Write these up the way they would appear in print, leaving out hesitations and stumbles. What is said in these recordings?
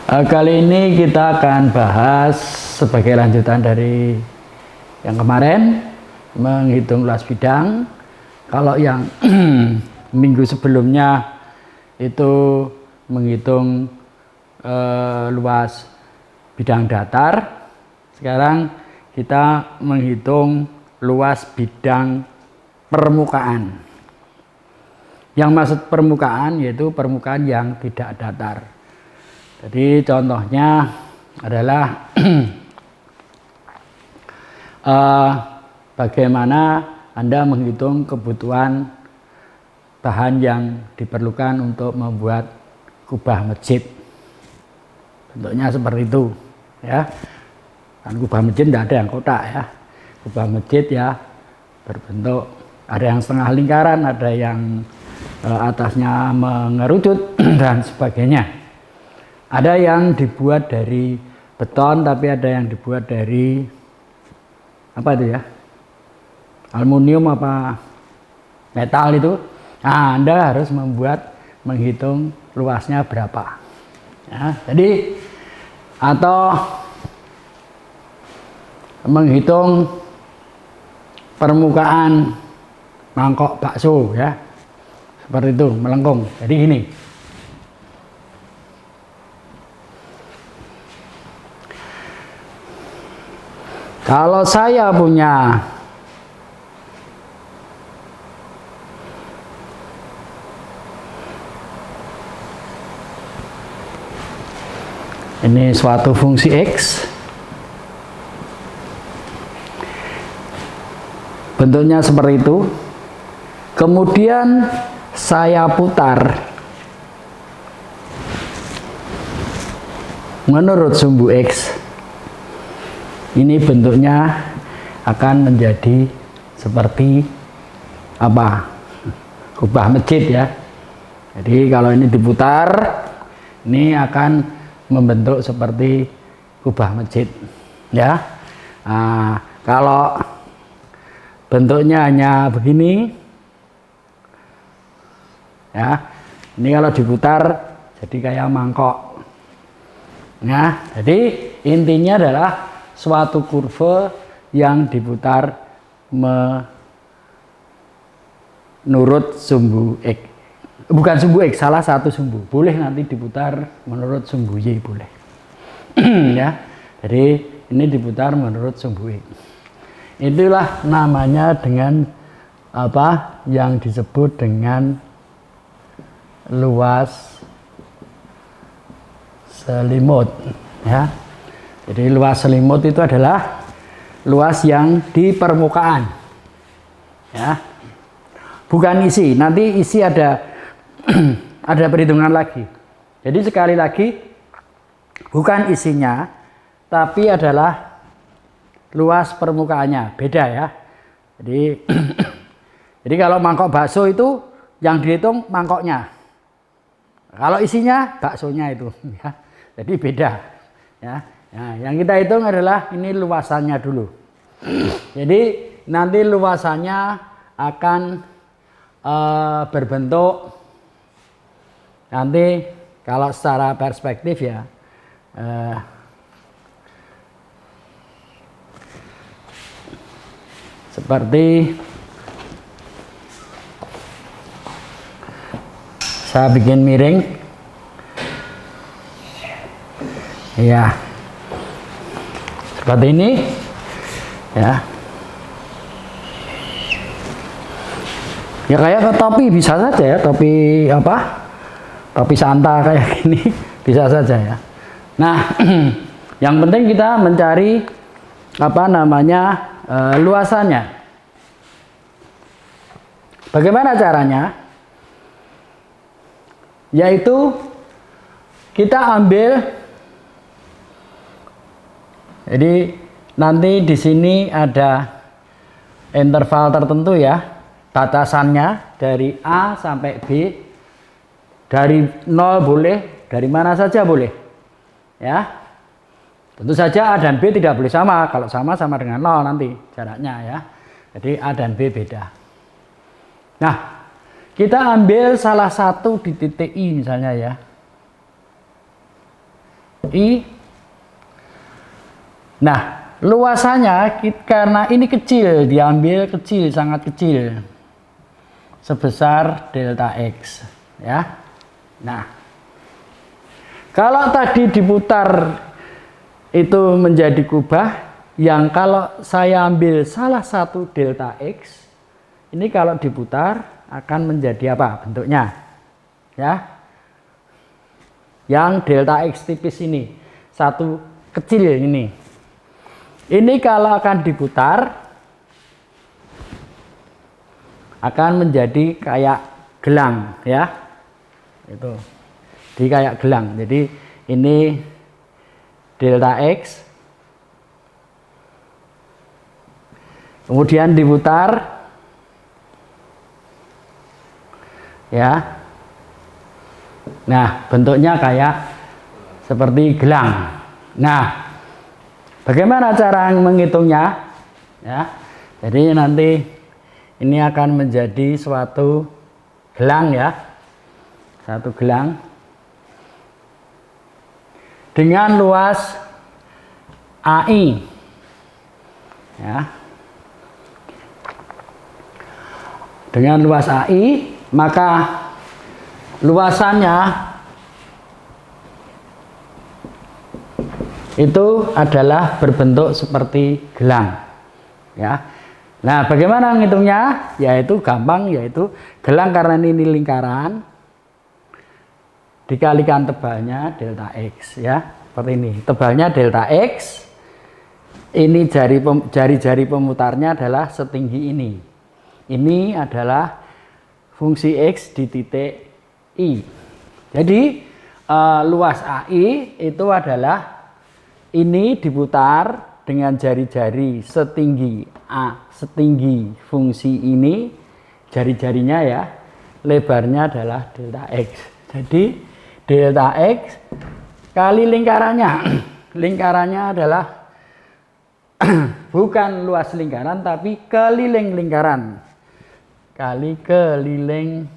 Kali ini kita akan bahas sebagai lanjutan dari yang kemarin, menghitung luas bidang. Kalau yang minggu sebelumnya itu menghitung luas bidang datar, sekarang kita menghitung luas bidang permukaan. Yang maksud permukaan yaitu permukaan yang tidak datar. Jadi contohnya adalah bagaimana Anda menghitung kebutuhan bahan yang diperlukan untuk membuat kubah masjid. Bentuknya seperti itu, ya. Kan kubah masjid tidak ada yang kotak, ya. Kubah masjid ya berbentuk, ada yang setengah lingkaran, ada yang atasnya mengerucut dan sebagainya. Ada yang dibuat dari beton, tapi ada yang dibuat dari apa itu ya? Aluminium apa metal itu. Nah, Anda harus menghitung luasnya berapa. Ya, jadi atau menghitung permukaan mangkok bakso, ya. Seperti itu, melengkung. Jadi gini. Kalau saya punya ini suatu fungsi X, bentuknya seperti itu, kemudian saya putar menurut sumbu X. Ini bentuknya akan menjadi seperti apa? Kubah masjid, ya. Jadi kalau ini diputar, ini akan membentuk seperti kubah masjid, ya. Nah, kalau bentuknya hanya begini, ya. Ini kalau diputar jadi kayak mangkok. Nah, jadi intinya adalah suatu kurva yang diputar menurut sumbu X. Bukan sumbu X, salah satu sumbu. Boleh nanti diputar menurut sumbu Y, boleh. Ya. Jadi ini diputar menurut sumbu X. Itulah namanya dengan apa yang disebut dengan luas selimut, ya. Jadi luas selimut itu adalah luas yang di permukaan, ya, bukan isi. Nanti isi ada ada perhitungan lagi. Jadi sekali lagi bukan isinya, tapi adalah luas permukaannya, beda, ya. Jadi jadi kalau mangkok bakso itu yang dihitung mangkoknya, kalau isinya baksonya itu, ya. Jadi beda, ya. Nah, yang kita hitung adalah ini luasannya dulu. Jadi nanti luasannya akan berbentuk nanti kalau secara perspektif, ya, seperti saya bikin miring, ya. Seperti ini, ya. Ya kayak topi bisa saja, ya, topi apa? Topi Santa kayak gini bisa saja, ya. Nah, yang penting kita mencari apa namanya luasannya. Bagaimana caranya? Yaitu kita ambil. Jadi nanti di sini ada interval tertentu, ya, batasannya dari A sampai B, dari 0 boleh, dari mana saja boleh, ya. Tentu saja A dan B tidak boleh sama, kalau sama dengan 0 nanti jaraknya, ya. Jadi A dan B beda. Nah, kita ambil salah satu di titik I misalnya, ya. I. Nah, luasannya karena ini kecil, diambil kecil, sangat kecil, sebesar delta X, ya. Nah, kalau tadi diputar itu menjadi kubah, yang kalau saya ambil salah satu delta X, ini kalau diputar akan menjadi apa bentuknya, ya. Yang delta X tipis ini, satu kecil ini. Ini kalau akan diputar akan menjadi kayak gelang, ya. Itu. Jadi kayak gelang. Jadi ini delta X. Kemudian diputar. Ya. Nah, bentuknya kayak seperti gelang. Nah, bagaimana cara menghitungnya? Ya, jadi nanti ini akan menjadi suatu gelang, ya, satu gelang dengan luas AI, ya, dengan luas AI, maka luasannya itu adalah berbentuk seperti gelang, ya. Nah, bagaimana menghitungnya? Yaitu gampang, yaitu gelang karena ini lingkaran dikalikan tebalnya delta X, ya, seperti ini. Tebalnya delta X. Ini jari-jari pemutarnya adalah setinggi ini. Ini adalah fungsi X di titik I. Jadi luas AI itu adalah ini diputar dengan jari-jari setinggi A, setinggi fungsi ini, jari-jarinya, ya, lebarnya adalah delta X. Jadi delta X kali lingkarannya, lingkarannya adalah bukan luas lingkaran tapi keliling lingkaran, kali keliling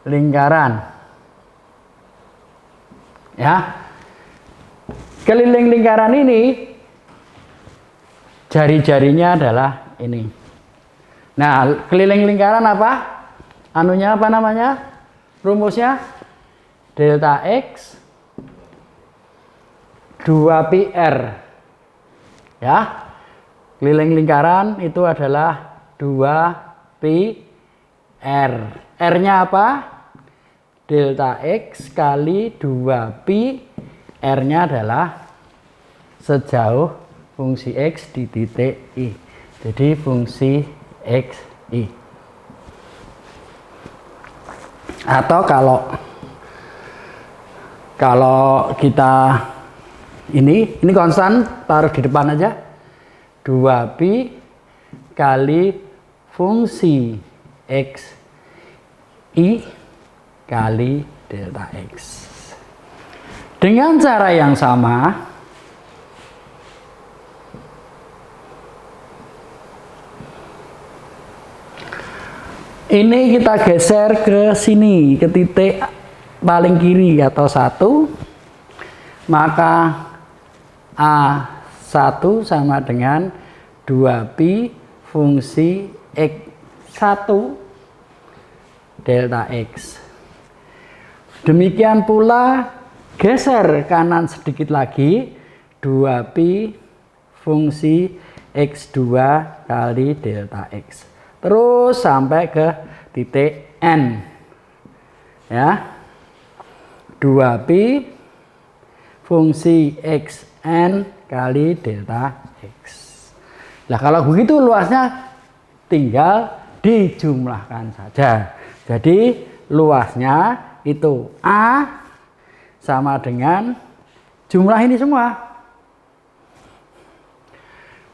lingkaran. Ya, keliling lingkaran ini jari-jarinya adalah ini. Nah, keliling lingkaran apa? Anunya apa namanya? Rumusnya delta X 2πr. Ya, keliling lingkaran itu adalah 2πr. R-nya apa? Delta X kali 2pi, R-nya adalah sejauh fungsi X di titik I. Jadi fungsi X I. Atau kalau kita ini konstan, taruh di depan aja. 2pi kali fungsi X I kali delta X. Dengan cara yang sama, ini kita geser ke sini, ke titik paling kiri atau 1, maka A1 sama dengan 2pi fungsi X1 delta X. Demikian pula geser kanan sedikit lagi, 2pi fungsi X2 kali delta X. Terus sampai ke titik N. Ya. 2pi fungsi Xn kali delta X. Nah, kalau begitu luasnya tinggal dijumlahkan saja. Jadi luasnya itu A sama dengan jumlah ini semua.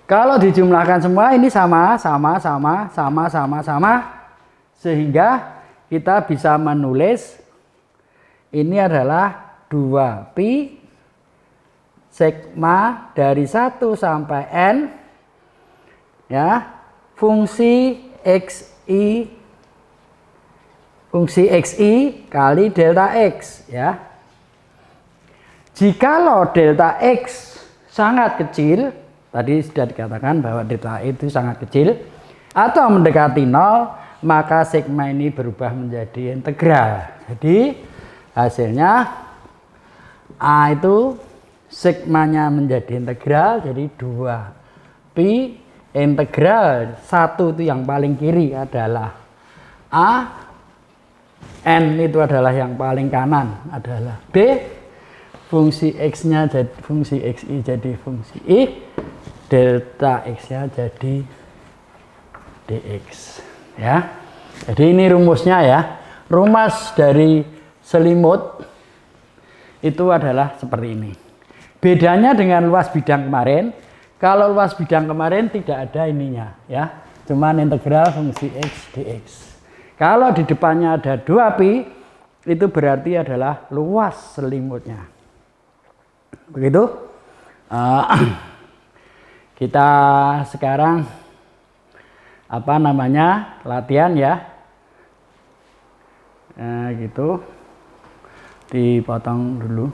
Kalau dijumlahkan semua ini sama, sehingga kita bisa menulis ini adalah 2pi sigma dari 1 sampai N, ya, fungsi XI fungsi xi kali delta x ya. Jikalau delta x sangat kecil, tadi sudah dikatakan bahwa delta itu sangat kecil atau mendekati 0, maka sigma ini berubah menjadi integral. Jadi hasilnya A itu sigmanya menjadi integral, jadi 2 pi integral 1 itu yang paling kiri adalah A, N itu adalah yang paling kanan adalah B, fungsi X-nya jadi fungsi XI jadi fungsi I, delta X-nya jadi dx ya. Jadi ini rumusnya ya. Rumus dari selimut itu adalah seperti ini. Bedanya dengan luas bidang kemarin, kalau luas bidang kemarin tidak ada ininya ya, cuman integral fungsi X dx. Kalau di depannya ada 2pi, itu berarti adalah luas selimutnya. Begitu. Kita sekarang latihan ya. Gitu. Dipotong dulu.